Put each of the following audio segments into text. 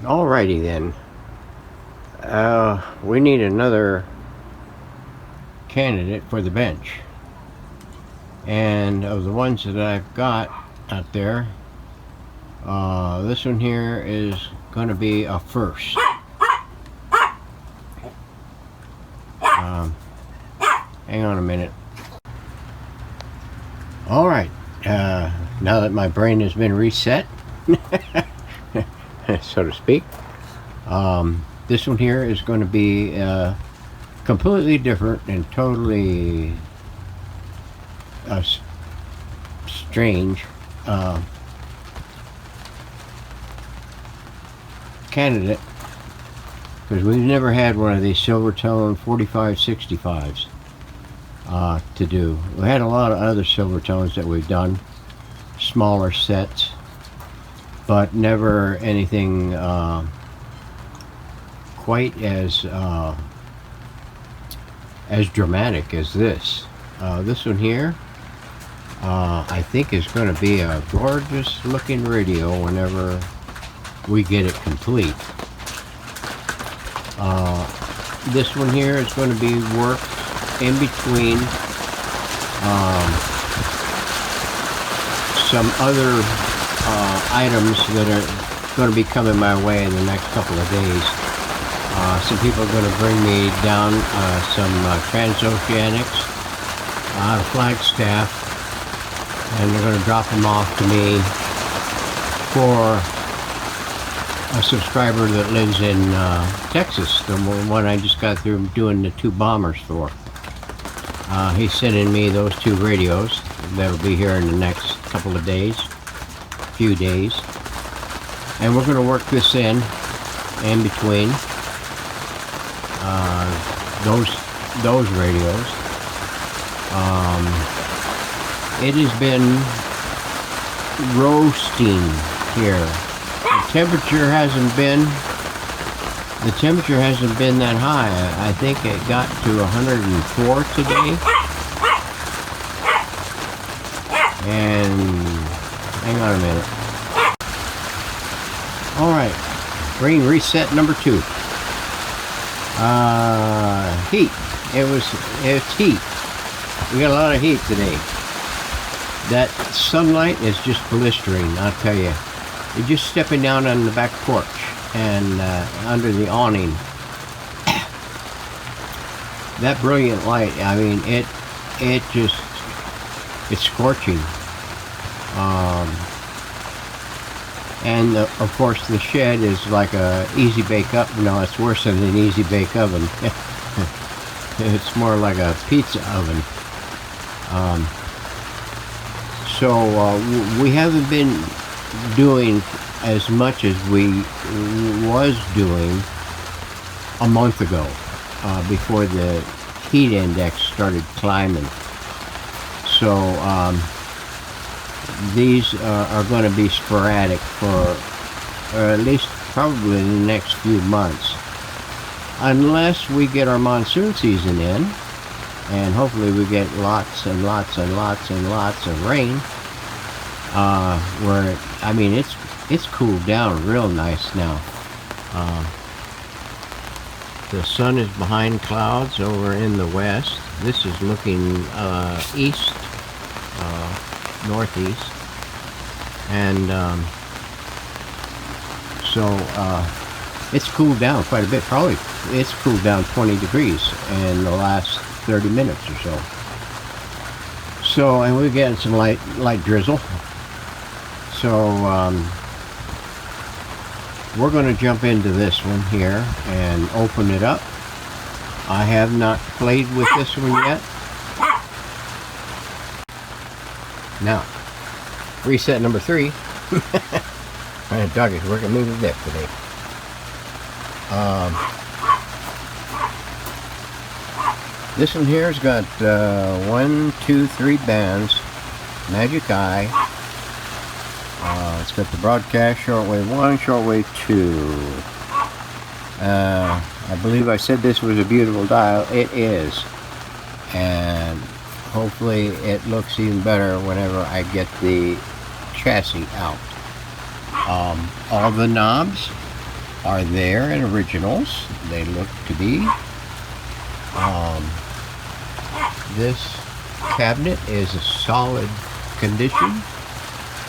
Alrighty then. We need another candidate for the bench. And of the ones that I've got out there, this one here is going to be a first. Hang on a minute. Alright, now that my brain has been reset, so to speak, this one here is going to be completely different and totally strange candidate, because we've never had one of these Silvertone 4565s to do. We had a lot of other Silvertones that we've done, smaller sets, but never anything quite as dramatic as this. This one here, I think is going to be a gorgeous looking radio whenever we get it complete. This one here is going to be worked in between some other items that are going to be coming my way in the next couple of days. Some people are going to bring me down some transoceanics out of Flagstaff, and they're going to drop them off to me for a subscriber that lives in Texas, the one I just got through doing the 2 bombers for. He's sending me those 2 radios that'll be here in the next couple of days, few days, and we're going to work this in between those radios. It has been roasting here. The temperature hasn't been that high. I think it got to 104 today. And hang on a minute. Alright, brain reset number 2. Heat. It's heat. We got a lot of heat today. That sunlight is just blistering, I'll tell you. You're just stepping down on the back porch and under the awning. That brilliant light, I mean, it's scorching. And of course the shed is like a easy bake oven. No, it's worse than an easy bake oven. It's more like a pizza oven. So we haven't been doing as much as we was doing a month ago, before the heat index started climbing. So these are going to be sporadic for at least probably the next few months, unless we get our monsoon season in, and hopefully we get lots and lots and lots and lots of rain, where, I mean, it's cooled down real nice now. The sun is behind clouds over in the west. This is looking east, northeast, and so it's cooled down quite a bit. Probably it's cooled down 20 degrees in the last 30 minutes or so. So, and we're getting some light drizzle. So we're going to jump into this one here and open it up. I have not played with this one yet. Now, reset number 3. My dog is working me to death today. This one here has got 1, 2, 3 bands. Magic Eye. It's got the broadcast shortwave 1, shortwave 2. I believe I said this was a beautiful dial. It is. And hopefully it looks even better whenever I get the chassis out. All the knobs are there and originals. They look to be. This cabinet is a solid condition.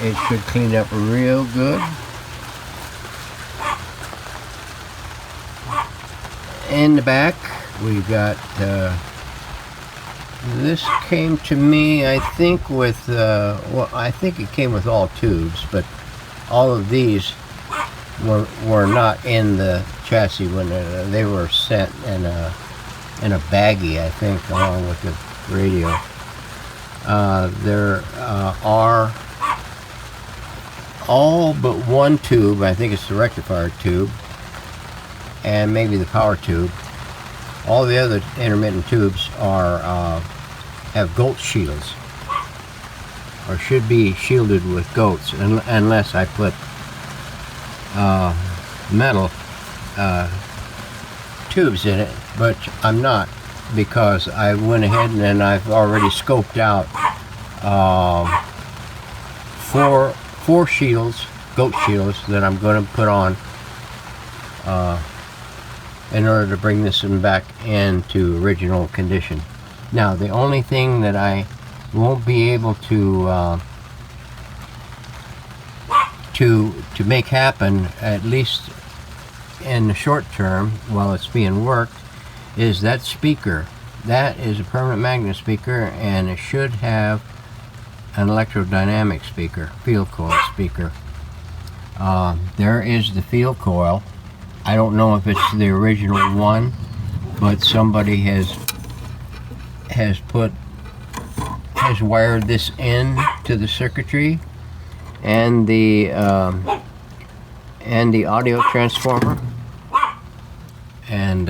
It should clean up real good. In the back, we've got, this came to me, I think, with, well, I think it came with all tubes, but all of these were not in the chassis when they were sent in a baggie, I think, along with the radio. There are all but one tube, I think it's the rectifier tube, and maybe the power tube. All the other intermittent tubes are have goat shields, or should be shielded with goats, unless I put metal tubes in it, but I'm not, because I went ahead and I've already scoped out four shields, goat shields, that I'm going to put on in order to bring this one back into original condition. Now, the only thing that I won't be able to make happen, at least in the short term while it's being worked, is that speaker. That is a permanent magnet speaker, and it should have an electrodynamic speaker, field coil speaker. There is the field coil. I don't know if it's the original one, but somebody has wired this in to the circuitry and the audio transformer, and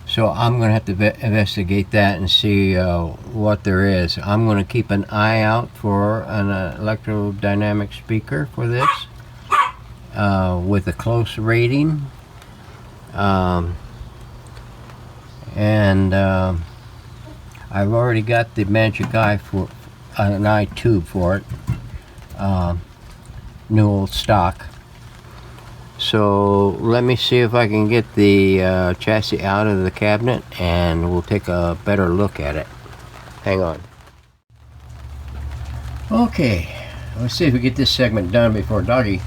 so I'm going to have to investigate that and see what there is. I'm going to keep an eye out for an electrodynamic speaker for this, with a close rating, and I've already got the magic eye for an eye tube for it, new old stock. So let me see if I can get the chassis out of the cabinet, and we'll take a better look at it. Hang on. Okay, let's see if we get this segment done before Doggy.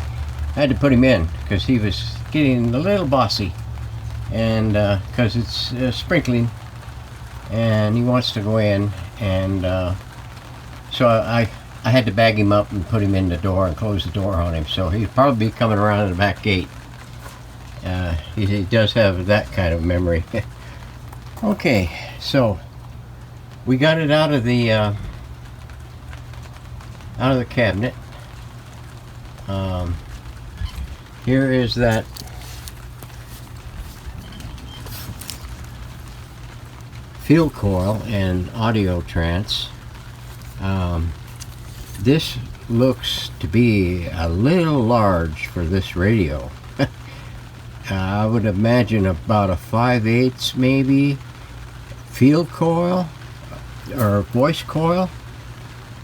I had to put him in because he was getting a little bossy, and because it's sprinkling, and he wants to go in, and so I had to bag him up and put him in the door and close the door on him. So he'll probably be coming around the back gate. He does have that kind of memory. Okay, so we got it out of the cabinet. Here is that field coil and audio trans. This looks to be a little large for this radio. I would imagine about a 5/8 maybe field coil or voice coil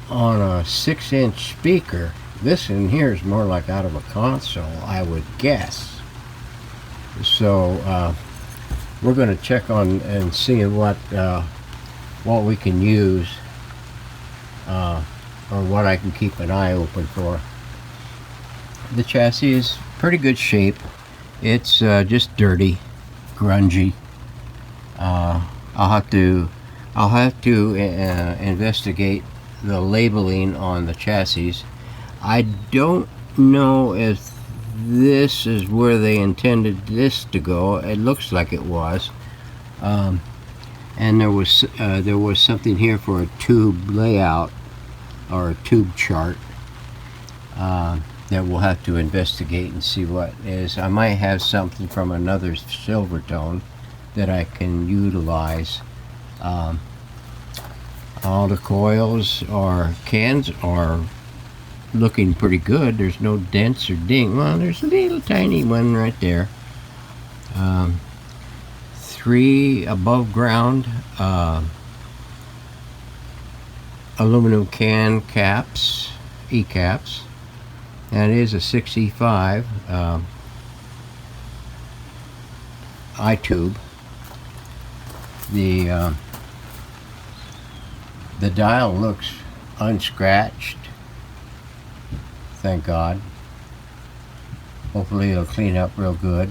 on a 6-inch speaker. This in here is more like out of a console, I would guess. So we're going to check on and see what we can use, or what I can keep an eye open for. The chassis is pretty good shape. It's just dirty, grungy. I'll have to investigate the labeling on the chassis. I don't know if this is where they intended this to go. It looks like it was, and there was something here for a tube layout or a tube chart that we'll have to investigate and see what is. I might have something from another Silvertone that I can utilize. All the coils or cans are looking pretty good. There's no dents or ding. Well, there's a little tiny one right there. 3 above ground aluminum can caps, E-caps. And it is a 6E5. eye-tube. The dial looks unscratched, thank God. Hopefully it'll clean up real good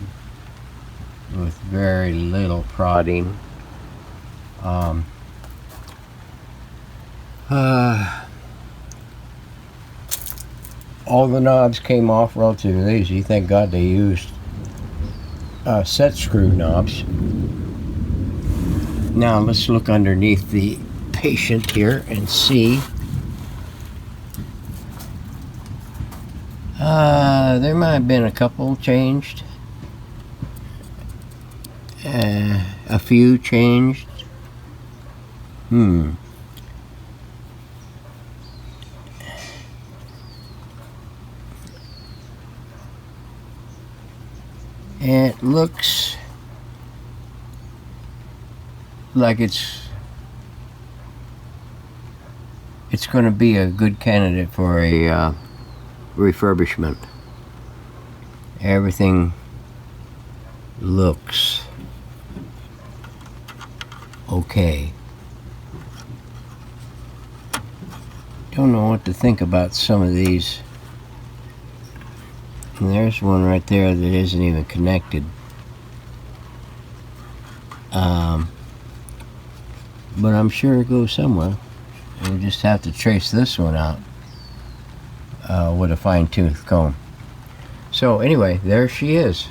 with very little prodding. All the knobs came off relatively easy. Thank God they used set screw knobs. Now let's look underneath the patient here and see. There might have been a couple changed. A few changed. It looks like it's going to be a good candidate for a refurbishment. Everything looks okay. Don't know what to think about some of these. And there's one right there that isn't even connected. But I'm sure it goes somewhere. We'll just have to trace this one out with a fine-tooth comb. So anyway, there she is.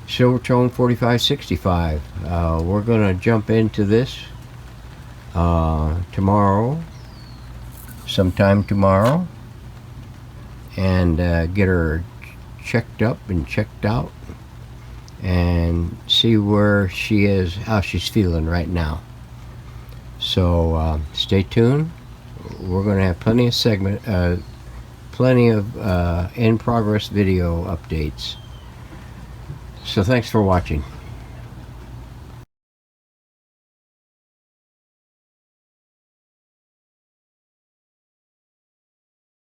Silvertone 4565. We're going to jump into this tomorrow, sometime tomorrow, and get her checked up and checked out and see where she is, how she's feeling right now. So stay tuned. We're going to have plenty of in progress video updates. So thanks for watching.